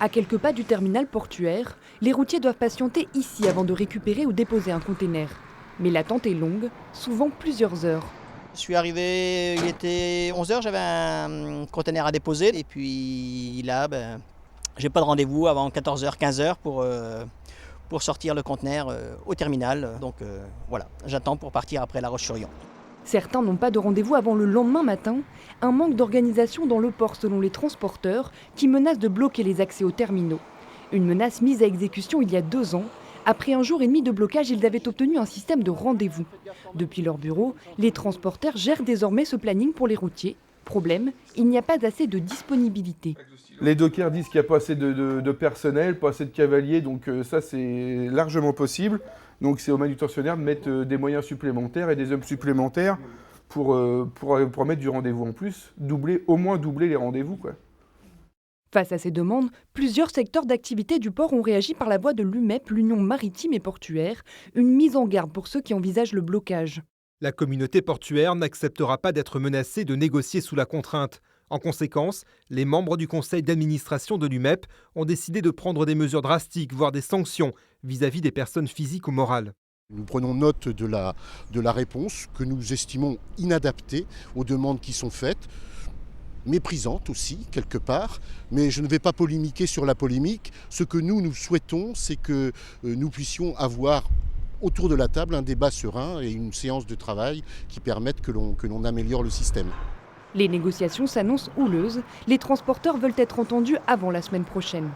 À quelques pas du terminal portuaire, les routiers doivent patienter ici avant de récupérer ou déposer un container. Mais l'attente est longue, souvent plusieurs heures. Je suis arrivé, il était 11 heures, j'avais un conteneur à déposer. Et puis là, j'ai pas de rendez-vous avant 14 heures, 15 heures pour sortir le conteneur au terminal. Donc voilà, j'attends pour partir après La Roche-sur-Yon. Certains n'ont pas de rendez-vous avant le lendemain matin, un manque d'organisation dans le port selon les transporteurs qui menacent de bloquer les accès aux terminaux. Une menace mise à exécution il y a 2 ans. Après un jour et demi de blocage, ils avaient obtenu un système de rendez-vous. Depuis leur bureau, les transporteurs gèrent désormais ce planning pour les routiers. Problème, il n'y a pas assez de disponibilité. Les dockers disent qu'il n'y a pas assez de personnel, pas assez de cavaliers, donc ça c'est largement possible. Donc c'est aux manutentionnaires de mettre des moyens supplémentaires et des hommes supplémentaires pour mettre du rendez-vous en plus, au moins doubler les rendez-vous, quoi. Face à ces demandes, plusieurs secteurs d'activité du port ont réagi par la voie de l'UMEP, l'Union maritime et portuaire, une mise en garde pour ceux qui envisagent le blocage. La communauté portuaire n'acceptera pas d'être menacée de négocier sous la contrainte. En conséquence, les membres du conseil d'administration de l'UMEP ont décidé de prendre des mesures drastiques, voire des sanctions, vis-à-vis des personnes physiques ou morales. Nous prenons note de la réponse que nous estimons inadaptée aux demandes qui sont faites, méprisante aussi, quelque part, mais je ne vais pas polémiquer sur la polémique. Ce que nous souhaitons, c'est que nous puissions avoir autour de la table un débat serein et une séance de travail qui permettent que l'on améliore le système. Les négociations s'annoncent houleuses. Les transporteurs veulent être entendus avant la semaine prochaine.